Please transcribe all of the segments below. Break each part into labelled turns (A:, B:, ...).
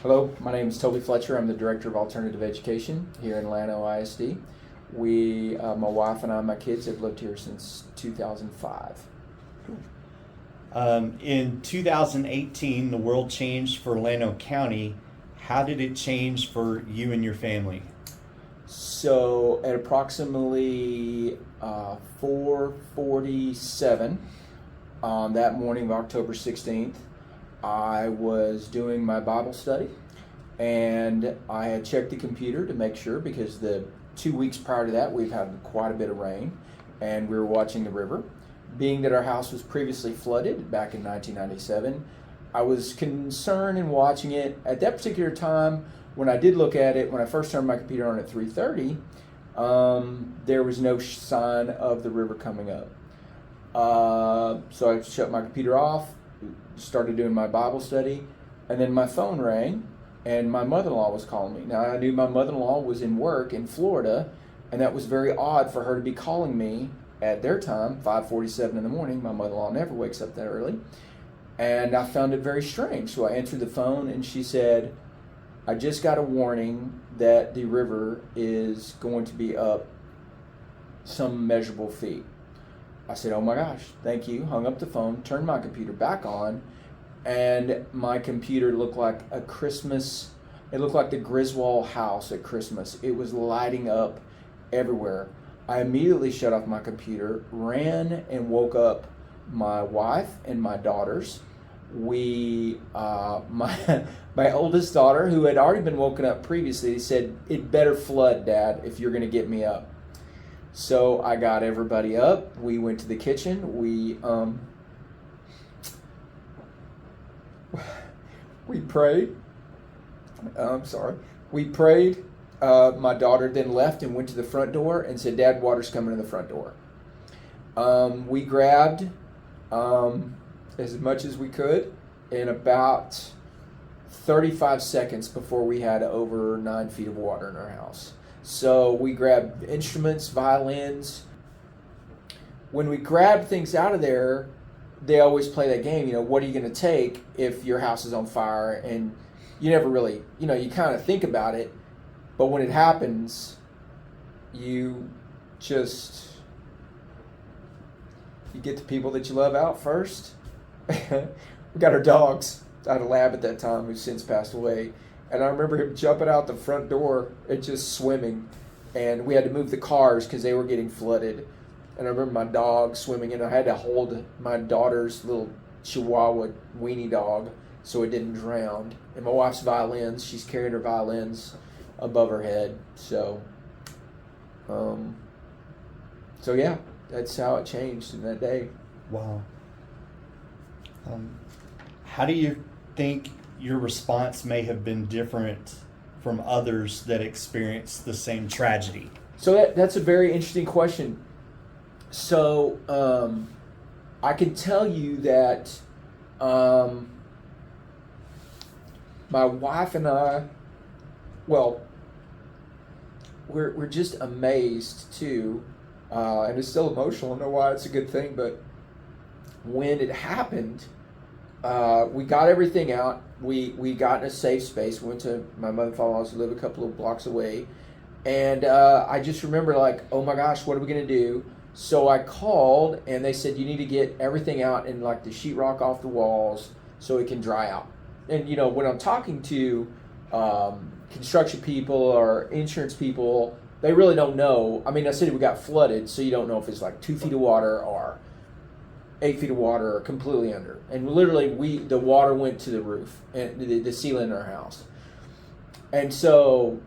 A: Hello, my name is Toby Fletcher. I'm the Director of Alternative Education here in Llano ISD. My wife and I, my kids have lived here since 2005.
B: In 2018, the world changed for Llano County. How did it change for you and your family?
A: So at approximately 4:47 on that morning of October 16th, I was doing my Bible study, and I had checked the computer to make sure, because the 2 weeks prior to that we've had quite a bit of rain, and we were watching the river. Being that our house was previously flooded back in 1997, I was concerned in watching it. At that particular time, when I did look at it, when I first turned my computer on at 3:30, there was no sign of the river coming up. So I shut my computer off, started doing my Bible study, and then my phone rang, and my mother-in-law was calling me. Now, I knew my mother-in-law was in work in Florida, and that was very odd for her to be calling me at their time, 5:47 in the morning. My mother-in-law never wakes up that early. And I found it very strange. So I answered the phone, and she said, "I just got a warning that the river is going to be up some measurable feet." I said, "Oh my gosh, thank you." Hung up the phone, turned my computer back on, and my computer looked like it looked like the Griswold house at Christmas. It was lighting up everywhere. I immediately shut off my computer, ran and woke up my wife and my daughters. My oldest daughter, who had already been woken up previously, said, "It better flood, Dad, if you're going to get me up." So I got everybody up. We went to the kitchen. We prayed. We prayed. My daughter then left and went to the front door and said, "Dad, water's coming in the front door." We grabbed as much as we could in about 35 seconds before we had over 9 feet of water in our house. So we grabbed instruments, violins. When we grab things out of there, they always play that game, what are you going to take if your house is on fire? And you never really, you kind of think about it, but when it happens, you get the people that you love out first. We got our dogs. I had a lab at that time who's since passed away. And I remember him jumping out the front door and just swimming. And we had to move the cars because they were getting flooded. And I remember my dog swimming, and I had to hold my daughter's little Chihuahua weenie dog so it didn't drown. And my wife's violins, she's carrying her violins above her head. So yeah, that's how it changed in that day.
B: Wow. How do you think your response may have been different from others that experienced the same tragedy?
A: So that's a very interesting question. So I can tell you that my wife and I, we're just amazed too, and it's still emotional. I don't know why it's a good thing, but when it happened, we got everything out. We got in a safe space. We went to my mother and father-in-law's who live a couple of blocks away. And I just remember oh my gosh, what are we going to do? So I called, and they said, you need to get everything out and the sheetrock off the walls so it can dry out. And when I'm talking to construction people or insurance people, they really don't know. I mean, I said we got flooded, so you don't know if it's 2 feet of water or 8 feet of water or completely under. And literally the water went to the roof and the ceiling in our house. And so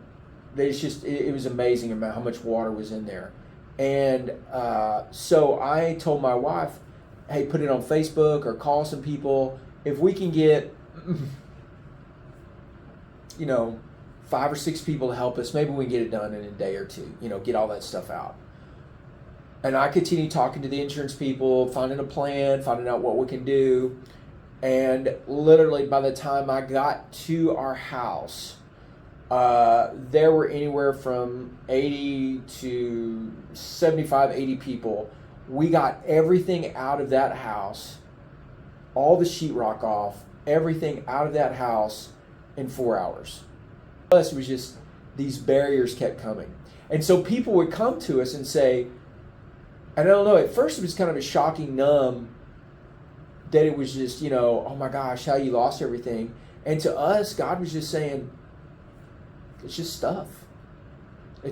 A: it was amazing about how much water was in there. And so I told my wife, hey, put it on Facebook or call some people. If we can get 5 or 6 people to help us, maybe we can get it done in a day or two, get all that stuff out. And I continued talking to the insurance people, finding a plan, finding out what we can do. And literally by the time I got to our house, there were anywhere from 80 to 75, 80 people. We got everything out of that house, all the sheetrock off, everything out of that house, in 4 hours. Plus, it was just these barriers kept coming. And so people would come to us and say, I don't know, at first it was kind of a shocking numb that it was just, oh my gosh, how you lost everything. And to us, God was just saying, it's just stuff. It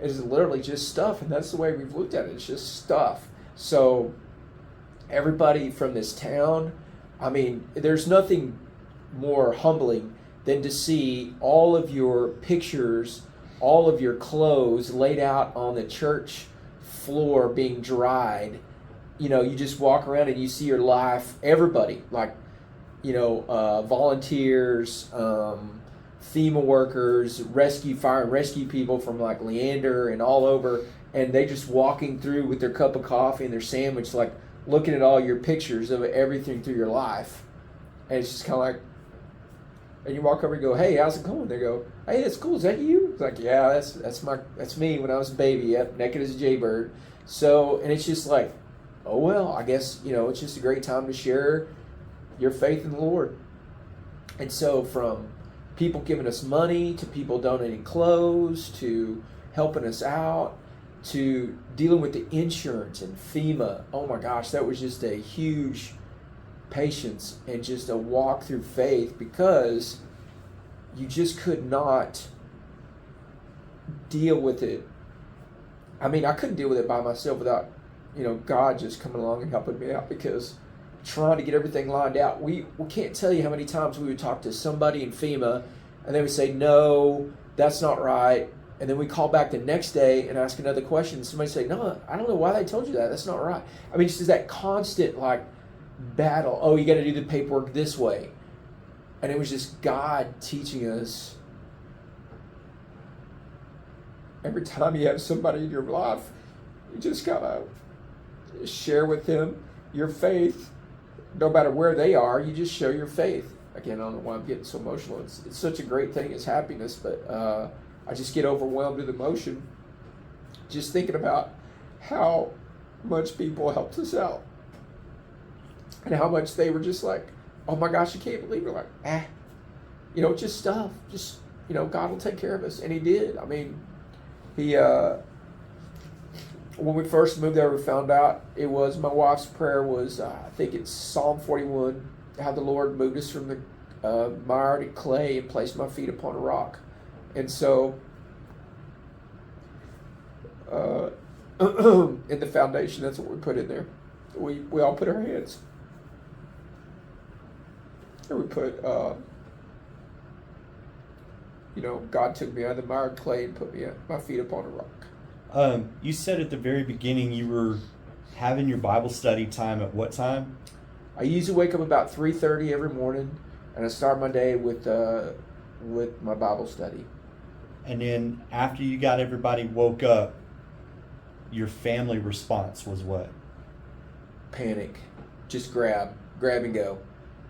A: is literally just stuff, and that's the way we've looked at it. It's just stuff. So everybody from this town, I mean, there's nothing more humbling than to see all of your pictures, all of your clothes laid out on the church floor being dried. You just walk around and you see your life, everybody, like, volunteers, FEMA workers, fire and rescue people from like Leander and all over, and they just walking through with their cup of coffee and their sandwich, like looking at all your pictures of everything through your life. And it's just kind of like, and you walk over and go, hey, how's it going? They go, hey, that's cool. Is that you? It's like, yeah, that's me when I was a baby. Yep, naked as a jaybird. So, and it's just like, oh well, I guess it's just a great time to share your faith in the Lord. And so, from people giving us money to people donating clothes to helping us out to dealing with the insurance and FEMA. Oh my gosh, that was just a huge patience and just a walk through faith, because you just could not deal with it. I mean, I couldn't deal with it by myself without, God just coming along and helping me out, because trying to get everything lined out. We can't tell you how many times we would talk to somebody in FEMA and they would say, no, that's not right. And then we call back the next day and ask another question. And somebody say, no, I don't know why they told you that. That's not right. I mean, just that constant battle. Oh, you got to do the paperwork this way. And it was just God teaching us. Every time you have somebody in your life, you just got to share with them your faith. No matter where they are, you just show your faith. Again, I don't know why I'm getting so emotional. It's such a great thing. It's happiness, but I just get overwhelmed with emotion just thinking about how much people helped us out and how much they were just like, oh my gosh, you can't believe it. Like, just stuff. Just, God will take care of us. And he did. I mean, he, when we first moved there, we found out it was, my wife's prayer was, I think it's Psalm 41, how the Lord moved us from the mire to clay and placed my feet upon a rock. And so, in the foundation, that's what we put in there. We all put our hands. And we put, God took me out of the mire and clay and put my feet upon a rock.
B: You said at the very beginning you were having your Bible study time at what time?
A: I usually wake up about 3:30 every morning, and I start my day with my Bible study.
B: And then after you got everybody woke up, your family response was what?
A: Panic. Just grab and go.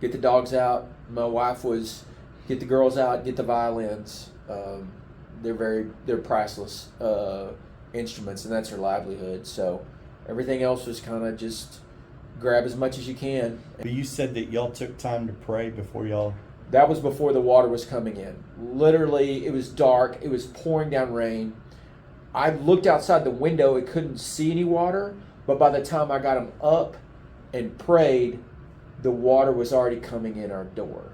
A: Get the dogs out. My wife was get the girls out, get the violins. They're priceless instruments, and that's her livelihood. So everything else was kind of just grab as much as you can.
B: But you said that y'all took time to pray before y'all...
A: That was before the water was coming in. Literally, it was dark. It was pouring down rain. I looked outside the window. I couldn't see any water. But by the time I got them up and prayed, the water was already coming in our door.